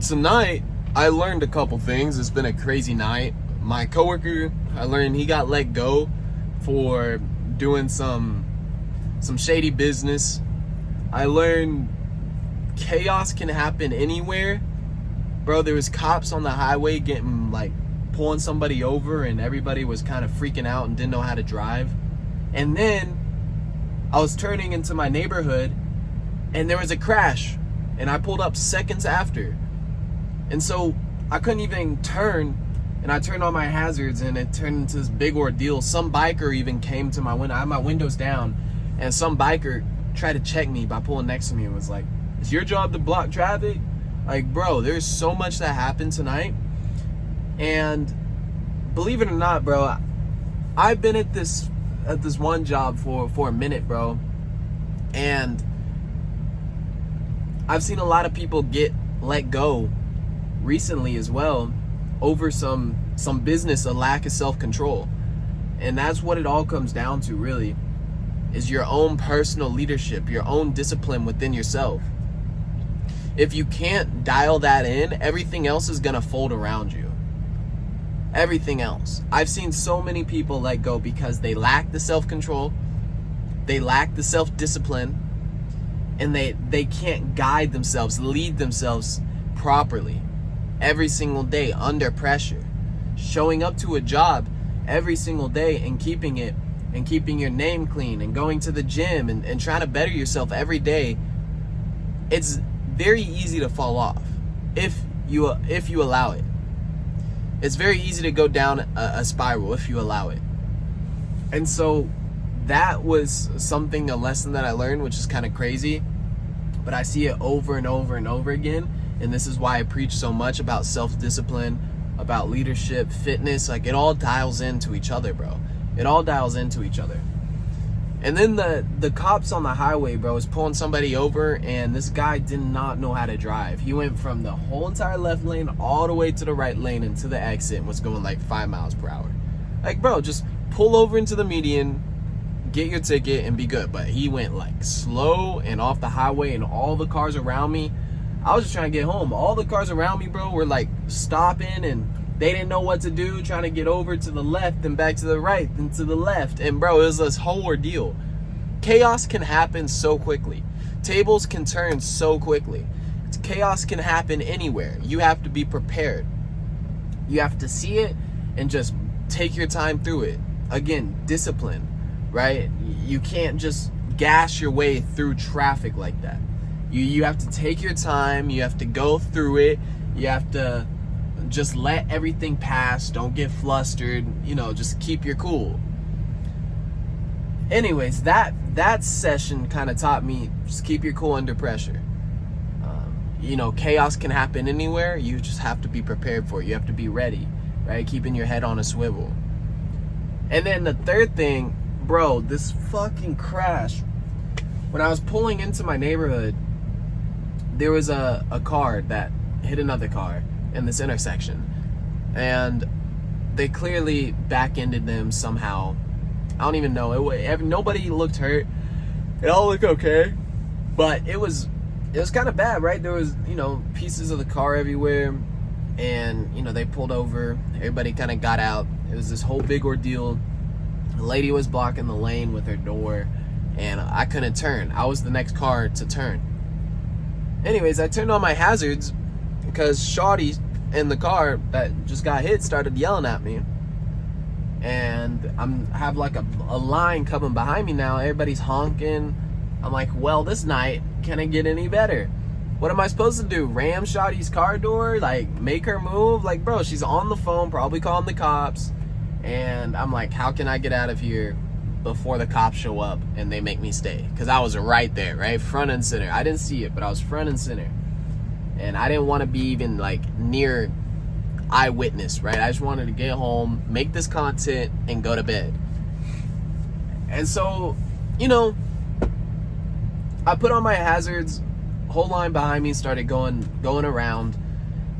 Tonight, I learned a couple things. It's been a crazy night. My coworker, I learned he got let go for doing some shady business. I learned chaos can happen anywhere. Bro, there was cops on the highway pulling somebody over, and everybody was kind of freaking out and didn't know how to drive. And then I was turning into my neighborhood and there was a crash, and I pulled up seconds after. And so I couldn't even turn, and I turned on my hazards, and it turned into this big ordeal. Some biker even came to my window. I had my windows down, and some biker tried to check me by pulling next to me and was like, "It's your job to block traffic?" Like, bro, there's so much that happened tonight. And believe it or not, bro, I've been at this one job for a minute, bro. And I've seen a lot of people get let go recently as well over some business, a lack of self-control. And that's what it all comes down to, really, is your own personal leadership, your own discipline within yourself. If you can't dial that in, everything else is gonna fold around you. Everything else. I've seen so many people let go because they lack the self-control, they lack the self-discipline, and they can't guide themselves, lead themselves properly every single day under pressure. Showing up to a job every single day and keeping your name clean and going to the gym and trying to better yourself every day, it's very easy to fall off if you allow it. It's very easy to go down a spiral if you allow it. And so that was a lesson that I learned, which is kind of crazy, but I see it over and over and over again. And this is why I preach so much about self-discipline, about leadership, fitness. Like, it all dials into each other, bro. It all dials into each other. And then the cops on the highway, bro, was pulling somebody over, and this guy did not know how to drive. He went from the whole entire left lane all the way to the right lane and to the exit and was going like 5 miles per hour. Like, bro, just pull over into the median, get your ticket, and be good. But he went like slow and off the highway, and all the cars around me, I was just trying to get home. All the cars around me, bro, were like stopping, and they didn't know what to do, trying to get over to the left and back to the right and to the left. And bro, it was this whole ordeal. Chaos can happen so quickly. Tables can turn so quickly. Chaos can happen anywhere. You have to be prepared. You have to see it and just take your time through it. Again, discipline, right? You can't just gas your way through traffic like that. You have to take your time. You have to go through it. You have to just let everything pass. Don't get flustered. Just keep your cool. Anyways, that session kind of taught me, just keep your cool under pressure. Chaos can happen anywhere. You just have to be prepared for it. You have to be ready, right? Keeping your head on a swivel. And then the third thing, bro, this fucking crash. When I was pulling into my neighborhood, there was a car that hit another car in this intersection, and they clearly back-ended them somehow. I don't even know. Nobody looked hurt. It all looked okay, but it was kind of bad, right? There was pieces of the car everywhere, and they pulled over. Everybody kind of got out. It was this whole big ordeal. The lady was blocking the lane with her door, and I couldn't turn. I was the next car to turn. Anyways, I turned on my hazards because Shawty in the car that just got hit started yelling at me. And I have like a line coming behind me now. Everybody's honking. I'm like, well, this night, can it get any better? What am I supposed to do? Ram Shawty's car door? Like, make her move? Like, bro, she's on the phone, probably calling the cops. And I'm like, how can I get out of here before the cops show up and they make me stay? Because I was right there, right? Front and center. I didn't see it, but I was front and center. And I didn't want to be even like near eyewitness, right? I just wanted to get home, make this content, and go to bed. And so, I put on my hazards, whole line behind me started going around.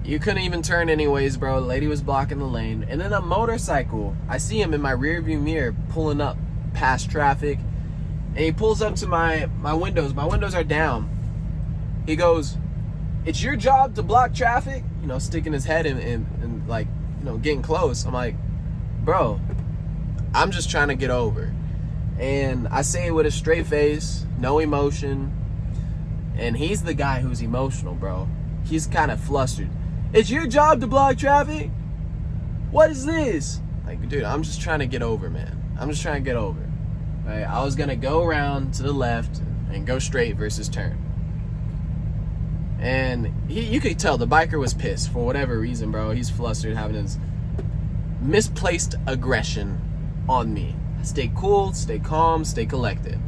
You couldn't even turn anyways, bro. The lady was blocking the lane. And then a motorcycle, I see him in my rear view mirror pulling up past traffic, and he pulls up to my windows. My windows are down. He goes, it's your job to block traffic, sticking his head in like, getting close. I'm like, bro, I'm just trying to get over. And I say it with a straight face, no emotion. And he's the guy who's emotional, bro. He's kind of flustered. It's your job to block traffic? What is this? Like, dude, I'm just trying to get over, man. I'm just trying to get over. Right? I was going to go around to the left and go straight versus turn. And you could tell the biker was pissed for whatever reason, bro. He's flustered, having his misplaced aggression on me. Stay cool, stay calm, stay collected.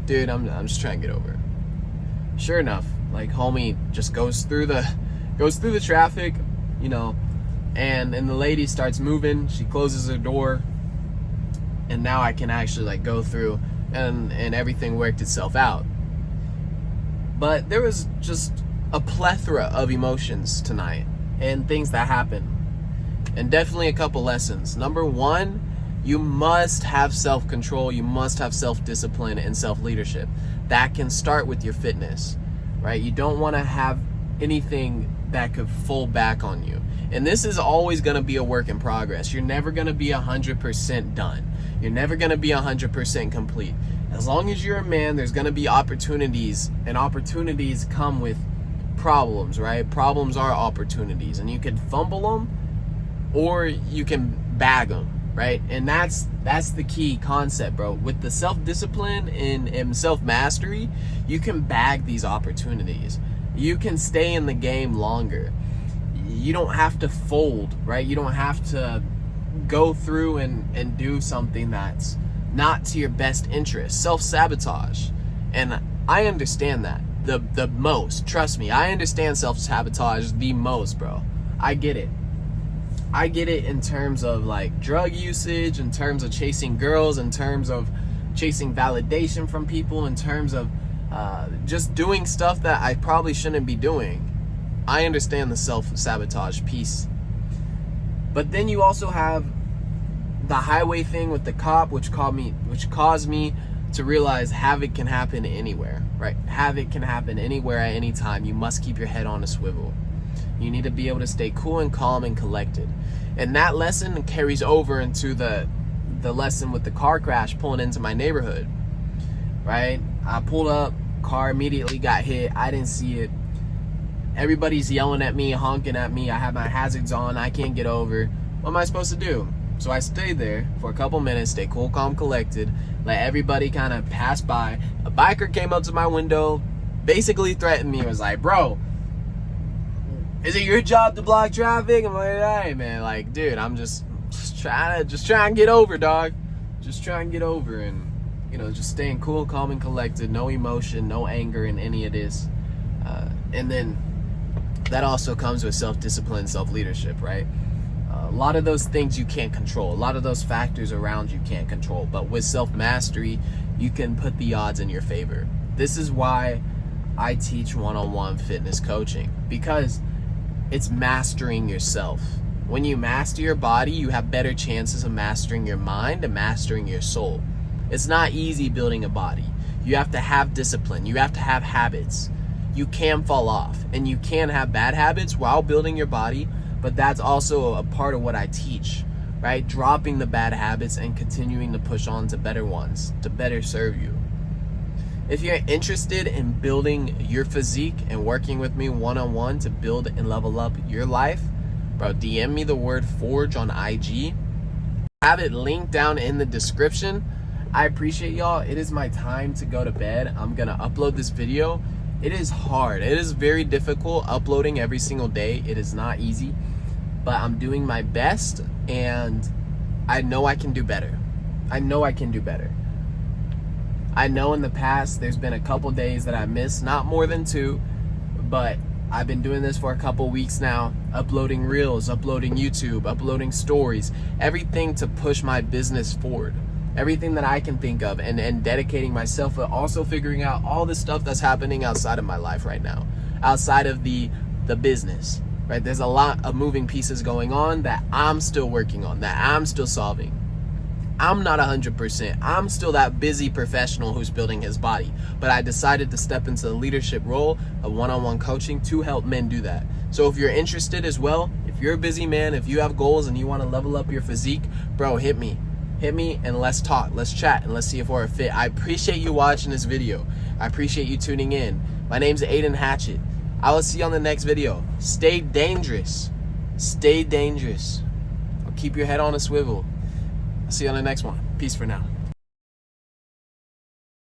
Dude, I'm just trying to get over it. Sure enough, like, homie just goes through the traffic, and the lady starts moving. She closes her door, and now I can actually like go through, and everything worked itself out. But there was just a plethora of emotions tonight and things that happened, and definitely a couple lessons. Number one, you must have self-control, you must have self-discipline and self-leadership. That can start with your fitness, right? You don't want to have anything that could fall back on you. And this is always going to be a work in progress. You're never going to be 100% done. You're never going to be 100% complete. As long as you're a man, there's going to be opportunities, and opportunities come with problems, right? Problems are opportunities, and you can fumble them or you can bag them. Right? And that's the key concept, bro. With the self-discipline and self-mastery, you can bag these opportunities. You can stay in the game longer. You don't have to fold, right? You don't have to go through and do something that's not to your best interest. Self-sabotage. And I understand that the most. Trust me, I understand self-sabotage the most, bro. I get it. I get it in terms of like drug usage, in terms of chasing girls, in terms of chasing validation from people, in terms of just doing stuff that I probably shouldn't be doing. I understand the self-sabotage piece. But then you also have the highway thing with the cop, which caused me to realize havoc can happen anywhere, right? Havoc can happen anywhere at any time. You must keep your head on a swivel. You need to be able to stay cool and calm and collected. And that lesson carries over into the lesson with the car crash pulling into my neighborhood, right? I pulled up, car immediately got hit. I didn't see it. Everybody's yelling at me, honking at me. I have my hazards on. I can't get over. What am I supposed to do? So I stayed there for a couple minutes, stay cool, calm, collected, let everybody kind of pass by. A biker came up to my window, basically threatened me. Was like, bro, is it your job to block traffic? I'm like, all right, man. Like, dude, I'm just trying to get over, dog. Just trying to get over, and just staying cool, calm, and collected. No emotion, no anger in any of this. And then that also comes with self-discipline, self-leadership, right? A lot of those things you can't control. A lot of those factors around you can't control. But with self-mastery, you can put the odds in your favor. This is why I teach one-on-one fitness coaching, because it's mastering yourself. When you master your body, you have better chances of mastering your mind and mastering your soul. It's not easy building a body. You have to have discipline. You have to have habits. You can fall off, and you can have bad habits while building your body, but that's also a part of what I teach, right? Dropping the bad habits and continuing to push on to better ones, to better serve you. If you're interested in building your physique and working with me one-on-one to build and level up your life, bro, DM me the word Forge on IG. Have it linked down in the description. I appreciate y'all. It is my time to go to bed. I'm going to upload this video. It is hard. It is very difficult uploading every single day. It is not easy, but I'm doing my best, and I know I can do better. I know I can do better. I know in the past there's been a couple days that I missed, not more than 2, but I've been doing this for a couple weeks now, uploading reels, uploading YouTube, uploading stories, everything to push my business forward, everything that I can think of, and dedicating myself, but also figuring out all the stuff that's happening outside of my life right now, outside of the business, right? There's a lot of moving pieces going on that I'm still working on, that I'm still solving. I'm not 100%. I'm still that busy professional who's building his body. But I decided to step into the leadership role of one-on-one coaching to help men do that. So if you're interested as well, if you're a busy man, if you have goals and you want to level up your physique, bro, hit me. Hit me and let's talk. Let's chat and let's see if we're a fit. I appreciate you watching this video. I appreciate you tuning in. My name's Aiden Hatchett. I will see you on the next video. Stay dangerous. Stay dangerous. Keep your head on a swivel. I'll see you on the next one. Peace for now.